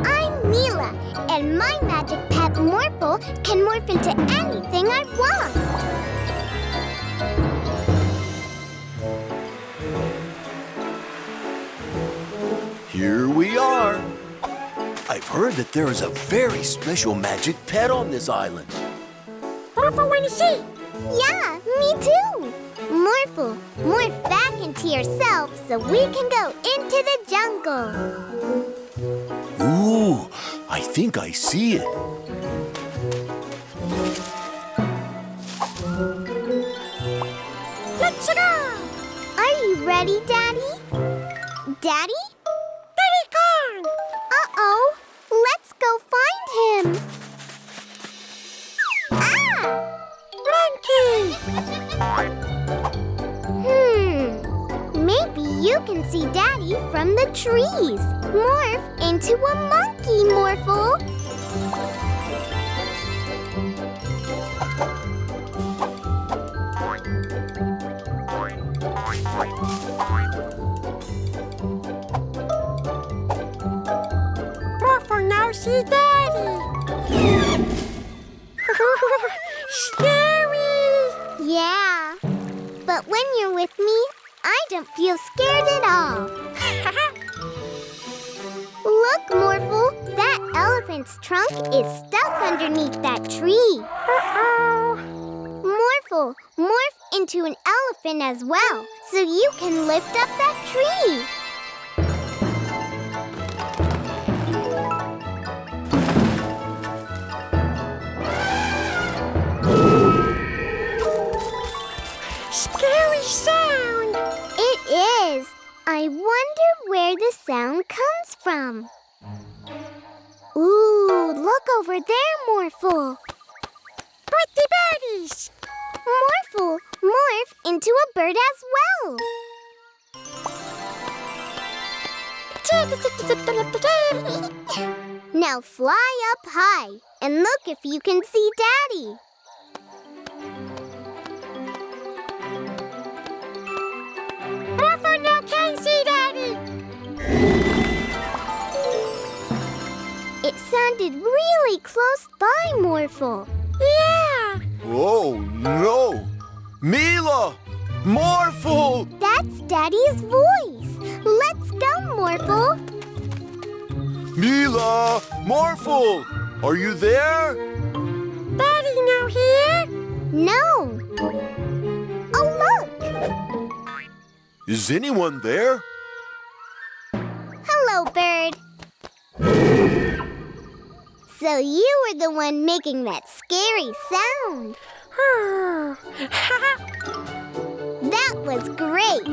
I'm Mila, and my magic pet Morphle can morph into anything I want. Here we are. I've heard that there is a very special magic pet on this island. Morphle, wanna see? Yeah, me too. Morphle, morph back into yourself so we can go into the jungle. Ooh, I think I see it. Let's go! Are you ready, Daddy? Daddy? Daddy gone! Uh-oh, let's go find him. Ah! Monkey! Maybe you can see Daddy from the trees. Morph into a monkey, Morphle. Morphle now see Daddy. Scary! Yeah, but when you're with me, I don't feel scared at all. Look, Morphle, that elephant's trunk is stuck underneath that tree. Uh-oh. Morphle, morph into an elephant as well, so you can lift up that tree. Scary sound! It is. I wonder where the sound comes from. Ooh, look over there, Morphle. Pretty birdies! Morphle, morph into a bird as well. Now fly up high and look if you can see Daddy. Morphle now can see Daddy! It sounded really close by, Morphle. Yeah! Oh, no! Mila! Morphle! That's Daddy's voice. Let's go, Morphle. Mila! Morphle! Are you there? Daddy now here? No. Oh, look. Is anyone there? Hello, bird. So you were the one making that scary sound. That was great.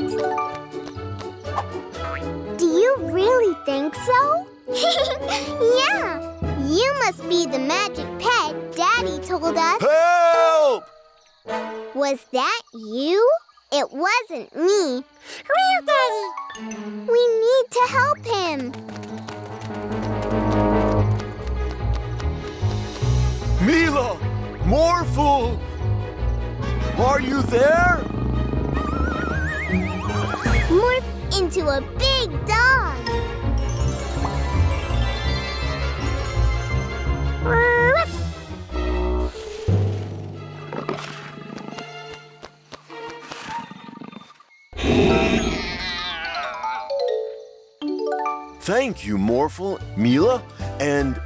Do you really think so? Yeah. You must be the magic pet Daddy told us. Help! Was that you? It wasn't me. Real Daddy! We need to help him. Mila! Morphle! Are you there? Morph into a big dog. Thank you, Morphle, Mila, and...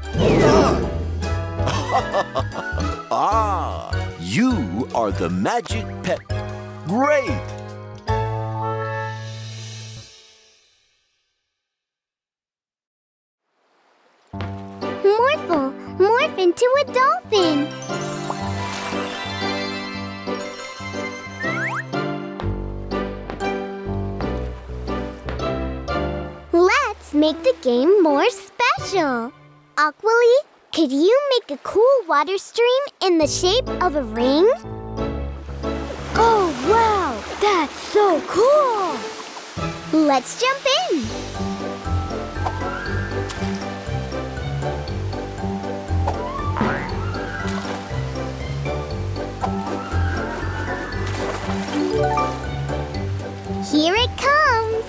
Ah, you are the magic pet. Great! Morphle, morph into a dolphin. Let's make the game more special. Aqually, could you make a cool water stream in the shape of a ring? Oh, wow! That's so cool! Let's jump in. Here it comes.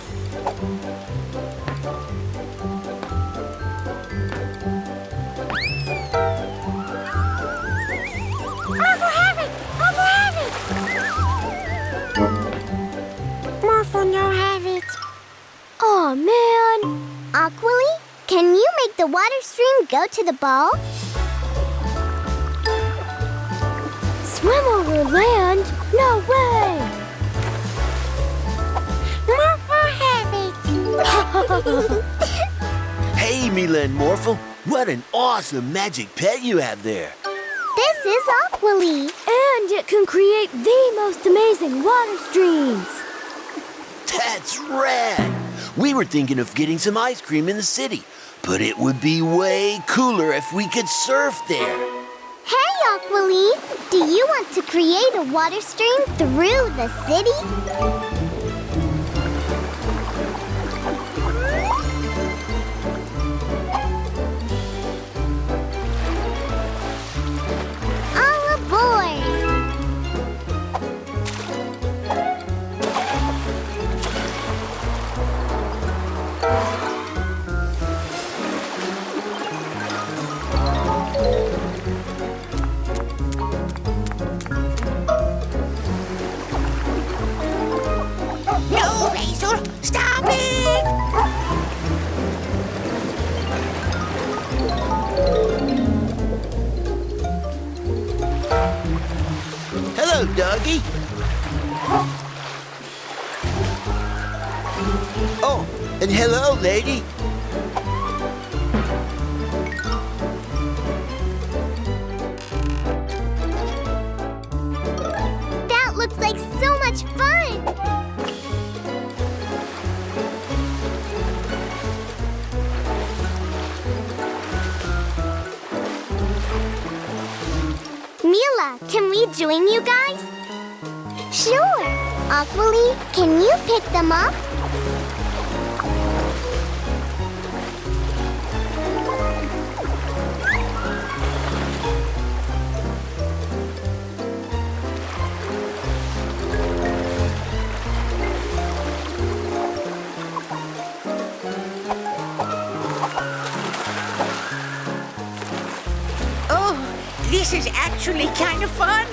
can you make the water stream go to the ball? Swim over land? No way! Morphle have it. Hey, Mila and Morphle, what an awesome magic pet you have there. This is Aqually. And it can create the most amazing water streams. That's rad. We were thinking of getting some ice cream in the city, but it would be way cooler if we could surf there. Hey, Aqually, do you want to create a water stream through the city? All aboard! No, Razor, stop it! Hello, doggy. Oh, and hello, lady. That looks like so much fun! Mila, can we join you guys? Sure. Aqually, can you pick them up? Oh, this is actually kind of fun.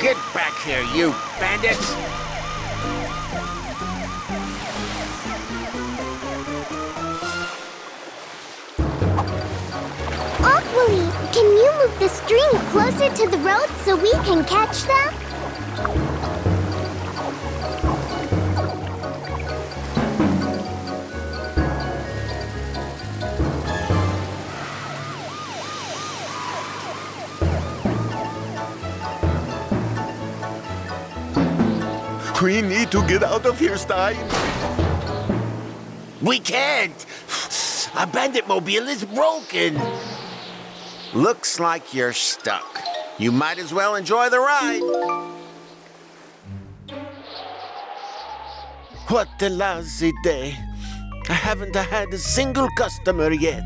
Get back here, you bandits! Aqually, can you move the stream closer to the road so we can catch them? We need to get out of here, Stein. We can't! Our bandit mobile is broken! Looks like you're stuck. You might as well enjoy the ride. What a lousy day. I haven't had a single customer yet.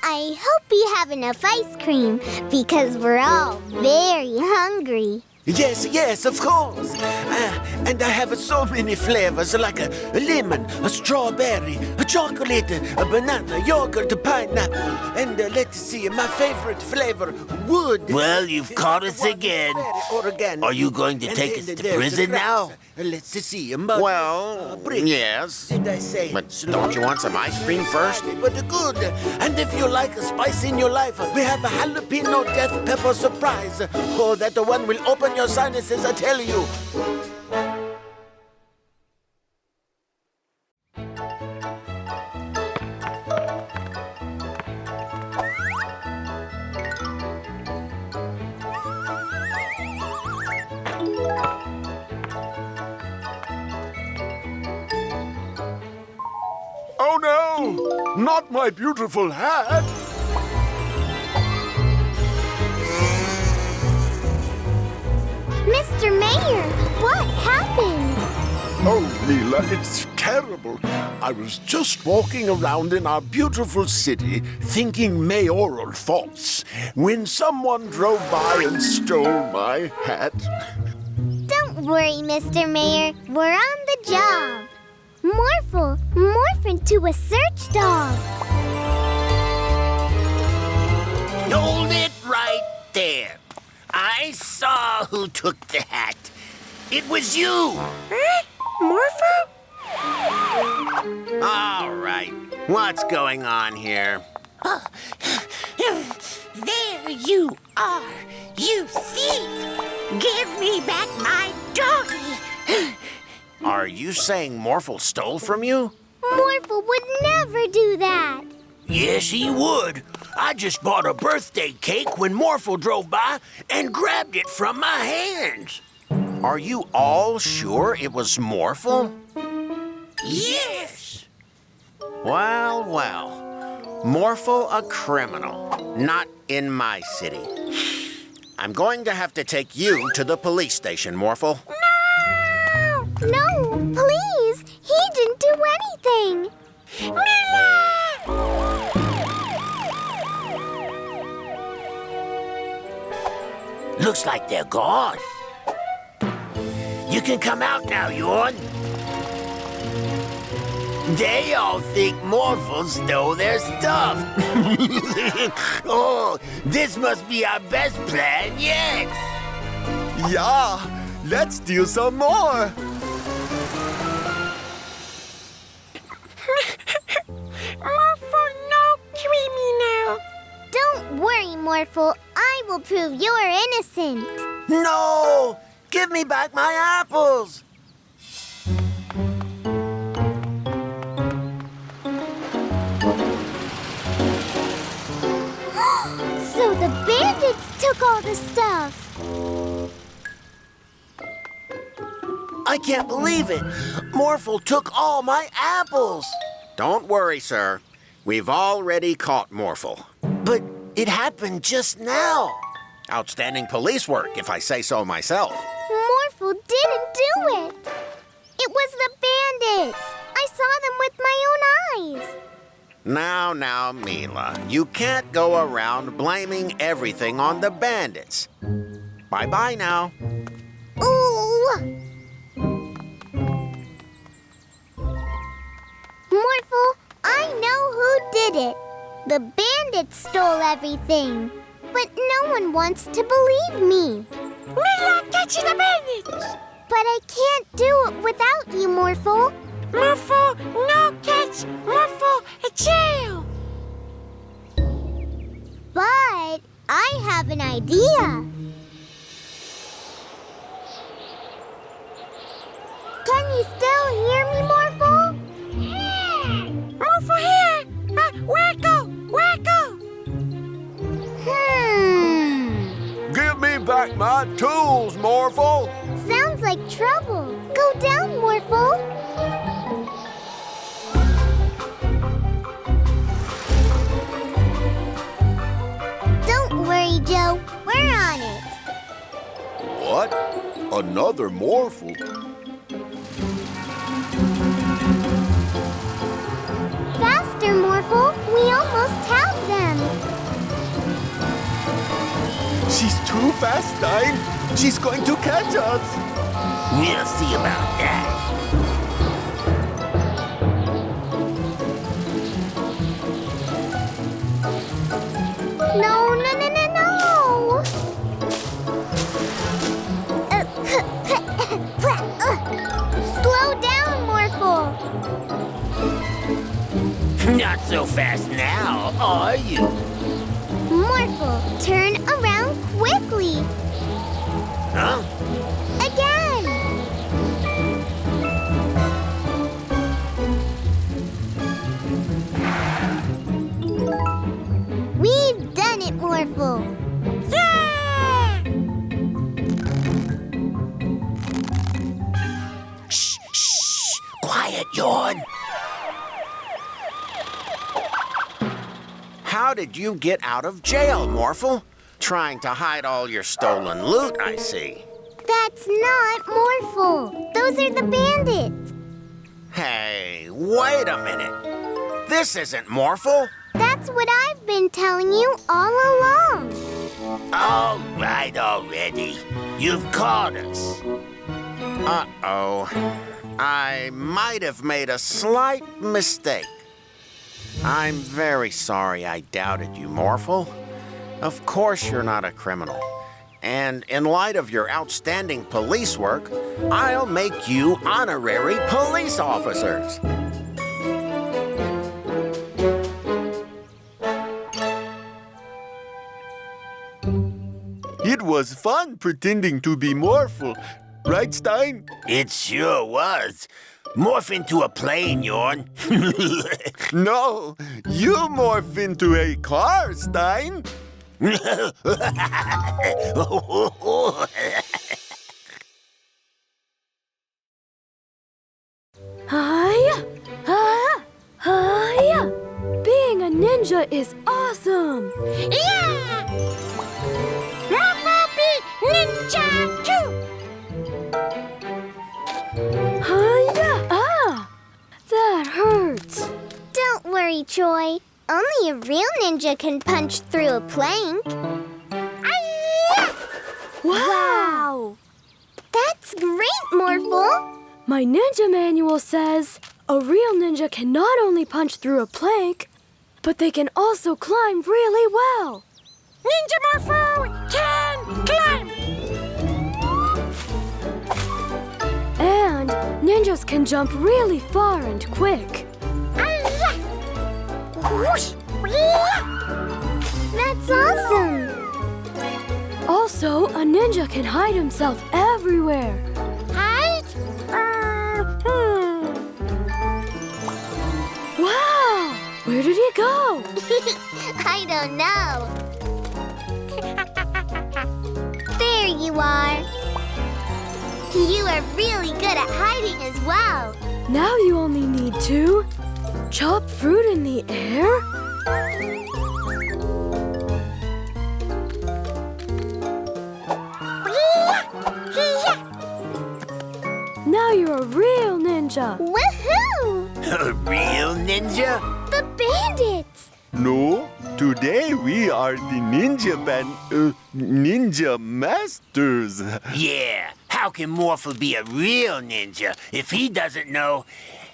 I hope you have enough ice cream because we're all very hungry. Yes, of course. And I have so many flavors like a lemon, a strawberry, a chocolate, a banana, yogurt, a pineapple, and let's see, my favorite flavor, wood. Well, you've caught us again. Organic. Are you going to take us to there's prison grass. now? Let's see, a mug, Well, brick. yes. Did I say? But don't you want some ice cream first? But good. And if you like a spice in your life, we have a jalapeno death pepper surprise. Oh, that the one will open your sinuses, I tell you. Oh no! Not my beautiful hat! Mr. Mayor, what happened? Oh, Mila, it's terrible. I was just walking around in our beautiful city thinking mayoral thoughts when someone drove by and stole my hat. Don't worry, Mr. Mayor. We're on the job. Morphle, morph into a search dog. who took the hat. It was you. Huh? Morphle? All right. What's going on here? There you are, you thief! Give me back my doggy! Are you saying Morphle stole from you? Morphle would never do that. Yes, he would. I just bought a birthday cake when Morphle drove by and grabbed it from my hands. Are you all sure it was Morphle? Yes. Well, well. Morphle a criminal. Not in my city. I'm going to have to take you to the police station, Morphle. No, please. He didn't do anything. Looks like they're gone. You can come out now, Yorn. They all think Morphle stole their stuff. Oh, this must be our best plan yet. Yeah, let's do some more. Morphle, no criminal! Don't worry, Morphle. I will prove you're innocent. No! Give me back my apples! So the bandits took all the stuff. I can't believe it! Morphle took all my apples! Don't worry, sir. We've already caught Morphle. But it happened just now. Outstanding police work, if I say so myself. Morphle didn't do it. It was the bandits. I saw them with my own eyes. Now, Mila, you can't go around blaming everything on the bandits. Bye-bye now. Ooh! Morphle, I know who did it. The bandits stole everything. But no one wants to believe me. Mila catches the bandits! But I can't do it without you, Morphle. Morphle, no catch! Morphle, a jail! But I have an idea. Can you still hear me, Morphle? Morphle here! Wacko! Wacko! Give me back my tools, Morphle. Sounds like trouble. Go down, Morphle. Don't worry, Joe. We're on it. What? Another Morphle? Faster, Morphle. We almost have them. She's too fast, Stein. She's going to catch us. We'll see about that. No, no, no, no, no. Slow down, Morphle. Not so fast now, are you? Morphle, turn around quickly. Huh? Again. We've done it, Morphle. Yeah! Shh, shh. Quiet, Yorn. How did you get out of jail, Morphle? Trying to hide all your stolen loot, I see. That's not Morphle. Those are the bandits. Hey, wait a minute. This isn't Morphle. That's what I've been telling you all along. All right already. You've caught us. Uh-oh. I might have made a slight mistake. I'm very sorry I doubted you, Morphle. Of course you're not a criminal. And in light of your outstanding police work, I'll make you honorary police officers. It was fun pretending to be Morphle. Right, Stein? It sure was. Morph into a plane, Yorn. No, you morph into a car, Stein. Hiya! Hiya! Being a ninja is awesome! Yeah! Morphle be ninja too! Hiya! Ah! That hurts. Don't worry, Troy. Only a real ninja can punch through a plank. Wow! That's great, Morphle! My ninja manual says a real ninja can not only punch through a plank, but they can also climb really well. Ninja Morphle can climb! And ninjas can jump really far and quick. Whoosh! That's awesome! Also, a ninja can hide himself everywhere. Hide? Wow! Where did he go? I don't know. There you are. You are really good at hiding as well. Now you only need to chop fruit in the air. Now you're a real ninja. Woohoo! A real ninja? The bandits! No, today we are the ninja masters. Yeah, how can Morphle be a real ninja if he doesn't know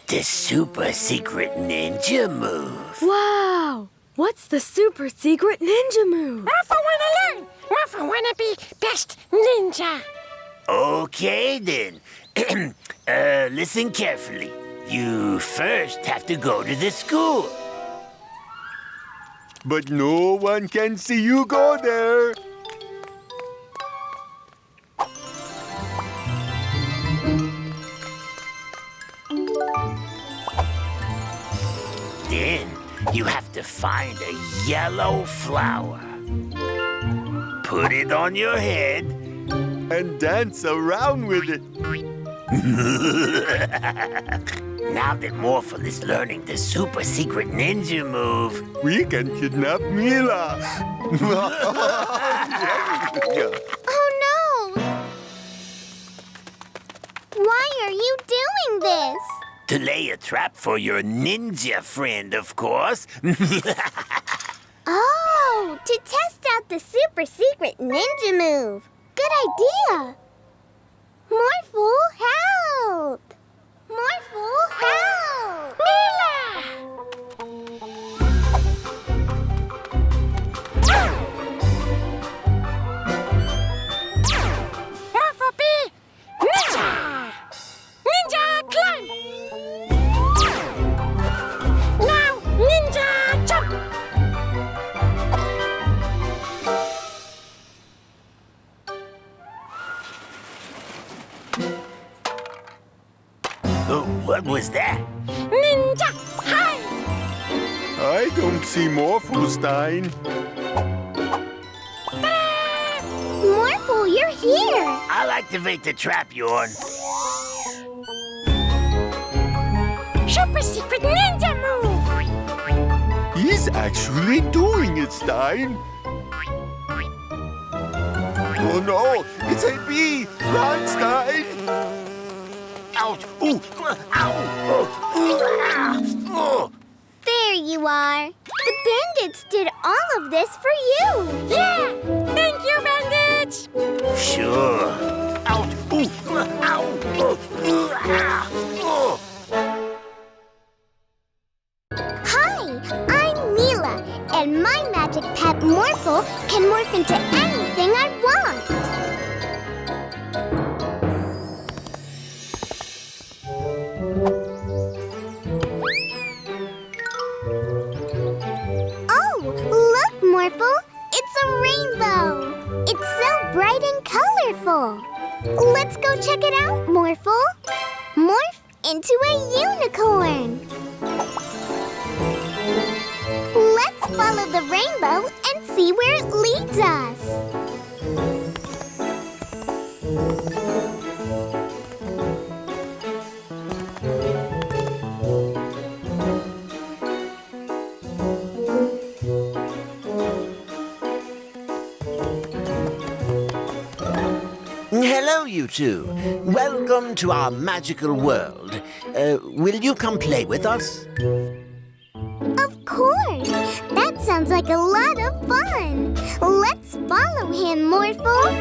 the super secret ninja move? Wow! What's the super secret ninja move? Morphle wanna learn! Morphle wanna be best ninja! Okay, then. Listen carefully. You first have to go to the school. But no one can see you go there. Then you have to find a yellow flower. Put it on your head. And dance around with it. Now that Morphle is learning the super secret ninja move, We can kidnap Mila. Oh no! Why are you doing this? to lay a trap for your ninja friend, of course. Oh, to test out the super secret ninja move. Good idea. Morphle, help! Morphle, help! Mila! Morphle be ninja! Ninja climb! Now ninja jump! Oh, what was that? Ninja hide! I don't see Morphlestein. Morphle, you're here. I'll activate the trap, Yorn. Super secret ninja move! He's actually doing it, Stein. Oh no, it's a bee! Run, Stein! Ouch! Ooh! Ow! Oh! There you are. The bandits did all of this for you. Yeah! Thank you, bandits! Sure. Ouch! Ooh! Ow! Oh! Hi, I'm Mila, and my magic pet Morphle can morph into anything I want. Morphle. It's a rainbow. It's so bright and colorful. Let's go check it out, Morphle. Morph into a unicorn. Let's follow the rainbow and see where it leads us. Hello, you two. Welcome to our magical world. Will you come play with us? Of course! That sounds like a lot of fun! Let's follow him, Morphle!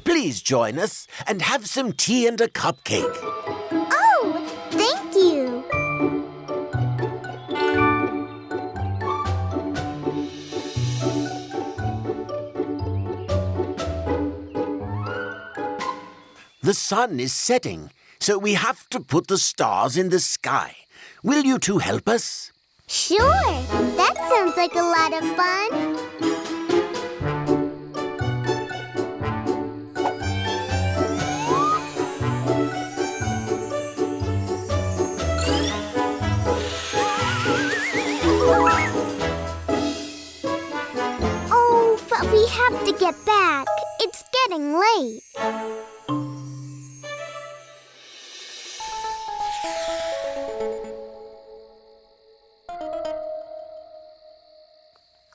Please join us and have some tea and a cupcake. Oh, thank you! The sun is setting, so we have to put the stars in the sky. Will you two help us? Sure! That sounds like a lot of fun! Oh, but we have to get back. It's getting late.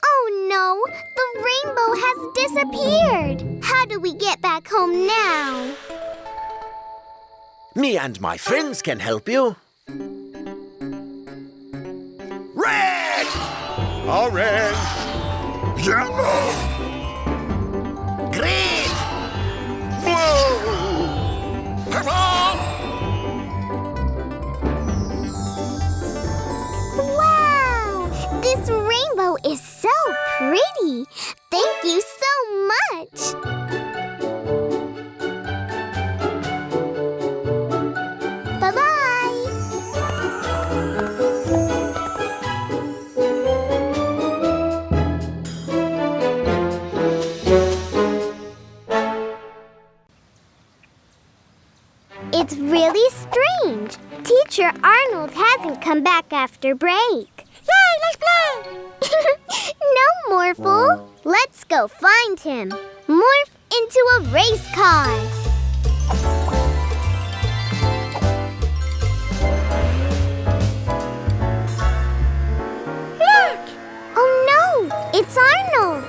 Oh no! The rainbow has disappeared! How do we get back home now? Me and my friends can help you. Red! Orange! Yellow! Green! Blue! Come on! Wow! This rainbow is so pretty! Thank you so much! Bye-bye! It's really strange. Teacher Arnold hasn't come back after break. Yay, let's play! No, Morphle. Let's go find him. Morph into a race car. Look! Oh no, it's Arnold.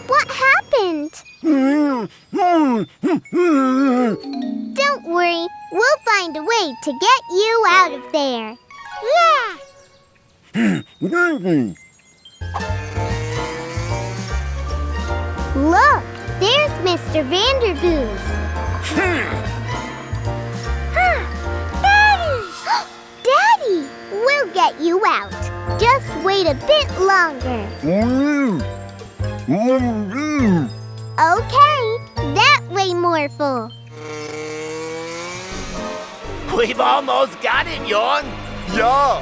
What happened? Don't worry, we'll find a way to get you out of there. Yeah! Look, there's Mr. Vandergoose. Daddy! Daddy, we'll get you out. Just wait a bit longer. Okay, that way, Morphle. We've almost got it, Yawn. Yeah!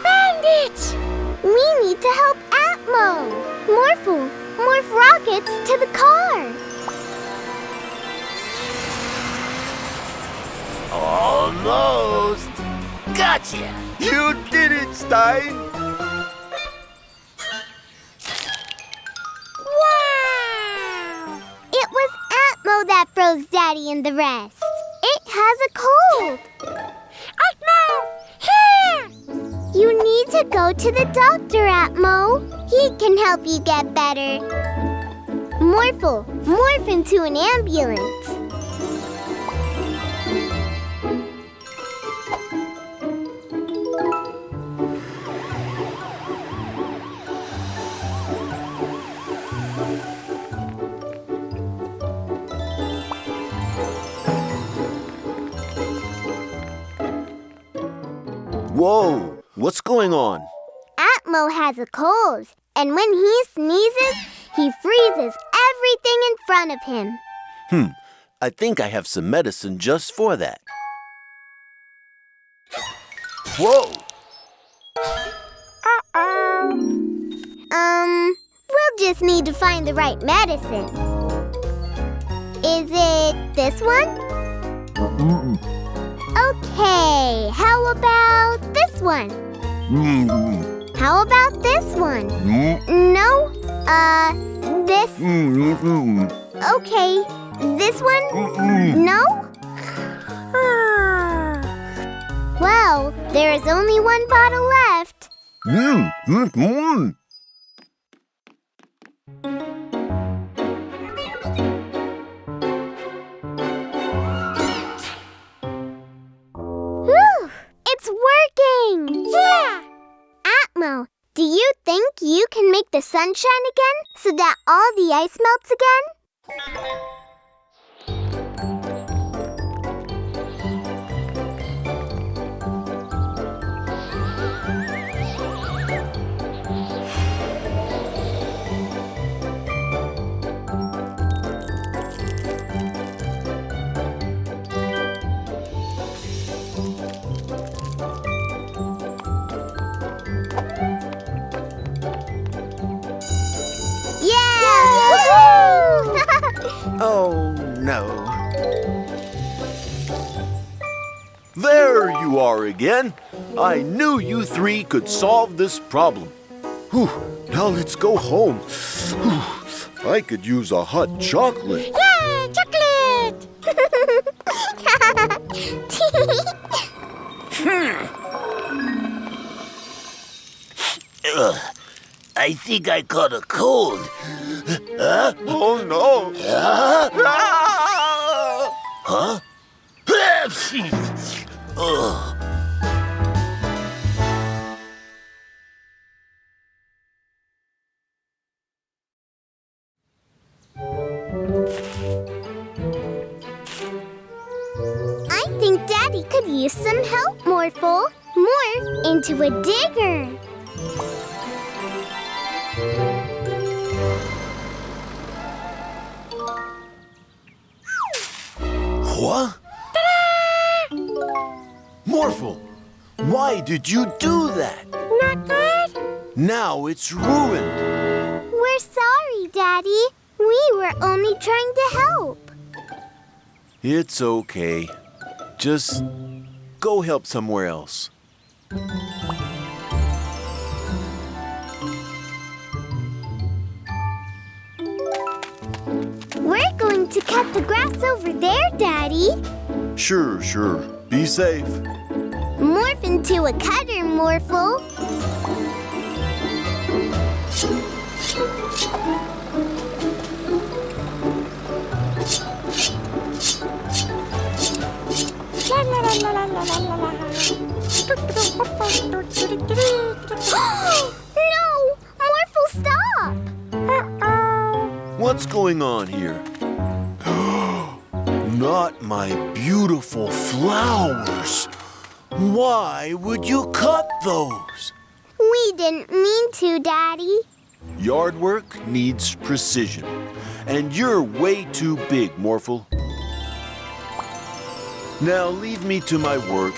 Bandits! We need to help Atmo. Morphle, morph rockets to the car. Almost. Gotcha. You did it, Stein! Wow! It was Atmo that froze Daddy and the rest. It has a cold. Atmo! Here! You need to go to the doctor, Atmo. He can help you get better. Morphle, morph into an ambulance. Whoa! What's going on? Atmo has a cold, and when he sneezes, he freezes everything in front of him. I think I have some medicine just for that. Whoa! We'll just need to find the right medicine. Is it this one? Mm-mm. Okay, how about this one? Mm-mm. How about this one? Mm-mm. No? This? Mm-mm. Okay, this one? Mm-mm. No? Well, there is only one bottle left. Mm-mm. Whew! It's working! Yeah! Atmo, do you think you can make the sun shine again so that all the ice melts again? Oh, no. There you are again. I knew you three could solve this problem. Whew, now let's go home. Whew, I could use a hot chocolate. Yay, chocolate! I think I caught a cold. Huh? Oh no! Huh? Ugh. I think Daddy could use some help, Morphle. Morph into a digger. What? Morphle, why did you do that? Not good? Now it's ruined. We're sorry, Daddy. We were only trying to help. It's okay. Just go help somewhere else. We're going to cut the grass over there, Daddy. Sure. Be safe. Morph into a cutter, Morphle. La la la la la la la la. No! Morphle, stop! What's going on here? Not my beautiful flowers. Why would you cut those? We didn't mean to, Daddy. Yard work needs precision. And you're way too big, Morphle. Now leave me to my work.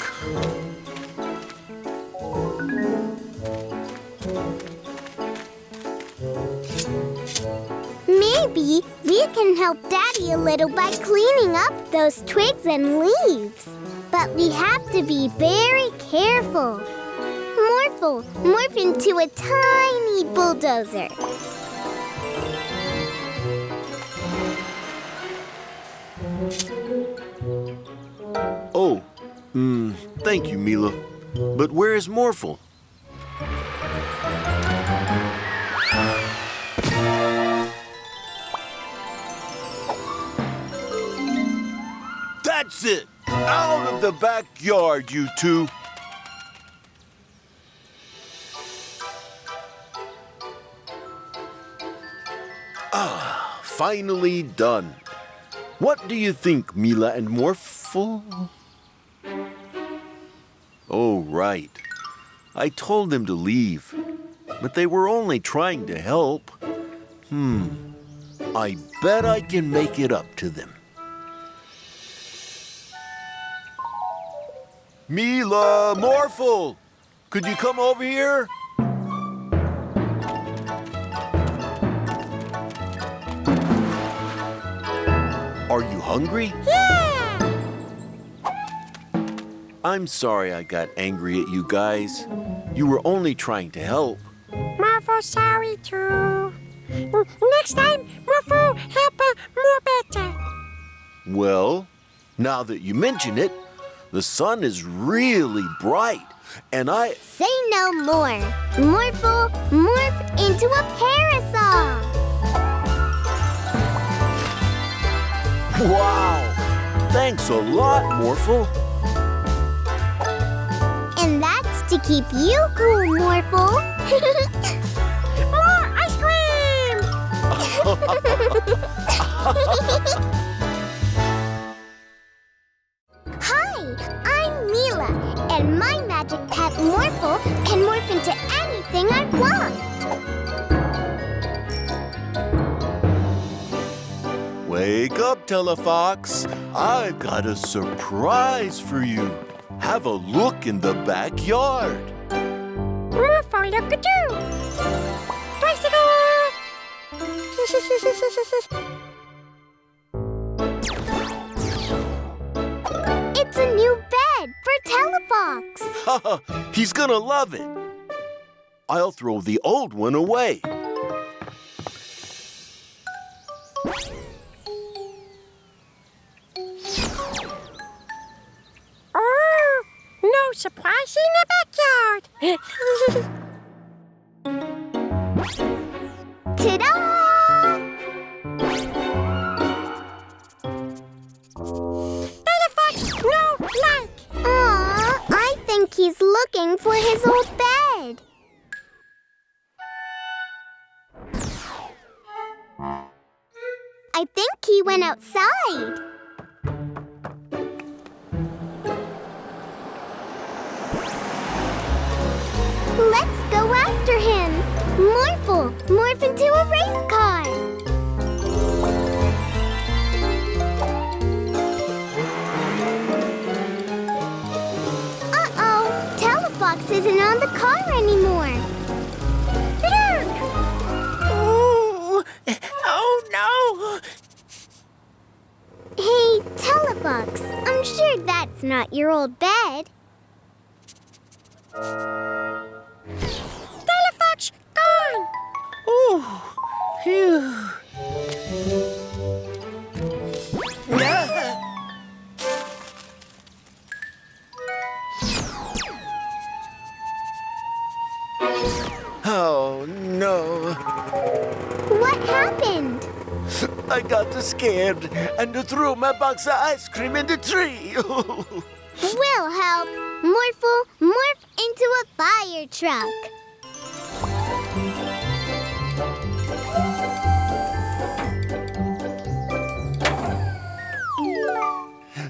Maybe we can help Daddy a little by cleaning up those twigs and leaves. But we have to be very careful. Morphle, morph into a tiny bulldozer. Oh, thank you, Mila. But where is Morphle? That's it! Out of the backyard, you two! Ah, finally done. What do you think, Mila and Morphle? Oh, right. I told them to leave, but they were only trying to help. I bet I can make it up to them. Mila, Morphle, could you come over here? Are you hungry? Yeah! I'm sorry I got angry at you guys. You were only trying to help. Morphle, sorry too. Next time, Morphle, help more better. Well, now that you mention it, the sun is really bright, and Say no more. Morphle, morph into a parasol. Wow! Thanks a lot, Morphle. And that's to keep you cool, Morphle. More ice cream! Hi, I'm Mila, and my magic pet Morphle can morph into anything I want. Wake up, Telefox. I've got a surprise for you. Have a look in the backyard. Morphle, look at you! Bicycle! It's a new bed for Telefox. He's gonna love it. I'll throw the old one away. Oh, no surprise in the backyard! Ta-da! Telefox, no like! Aw, I think he's looking for his old bed. I think he went outside. Let's go after him. Morphle, morph into a race car. Uh-oh, Telefox isn't on the car anymore. Look! Ooh. Oh no! Hey, Telefox, I'm sure that's not your old bed. Telefox, gone! Ooh, phew. Oh, no. What happened? I got scared and threw my box of ice cream in the tree. We'll help. Morphle, morph into a fire truck.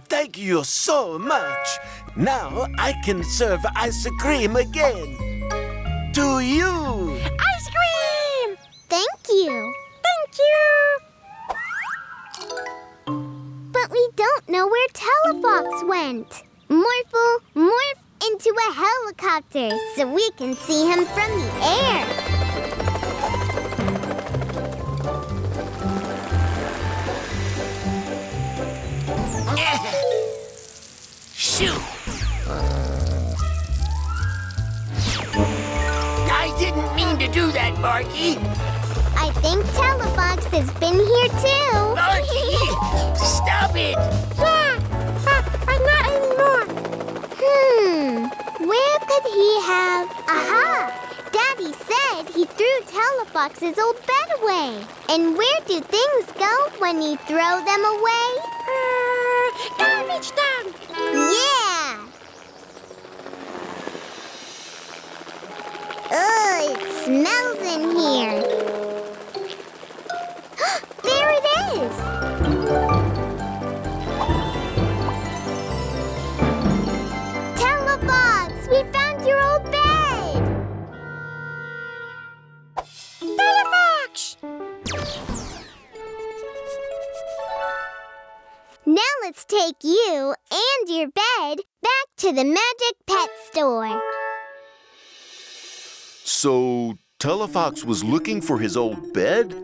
Thank you so much. Now I can serve ice cream again. To you. Ice cream! Thank you. Thank you! But we don't know where Telefox went. Morphle, morph into a helicopter so we can see him from the air. Shoot. I didn't mean to do that, Barky. I think Telefox has been here too. Barky, stop it. Yeah, but not anymore. Where could he have... Aha! Daddy said he threw Telefox's old bed away. And where do things go when you throw them away? Garbage dump! Yeah! Ugh, it smells in here. There it is! Telefox, we found your old bed! Telefox! Now let's take you and your bed back to the Magic Pet Store. So, Telefox was looking for his old bed?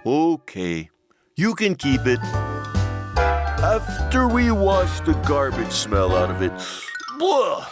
Okay, you can keep it. After we wash the garbage smell out of it. Blah!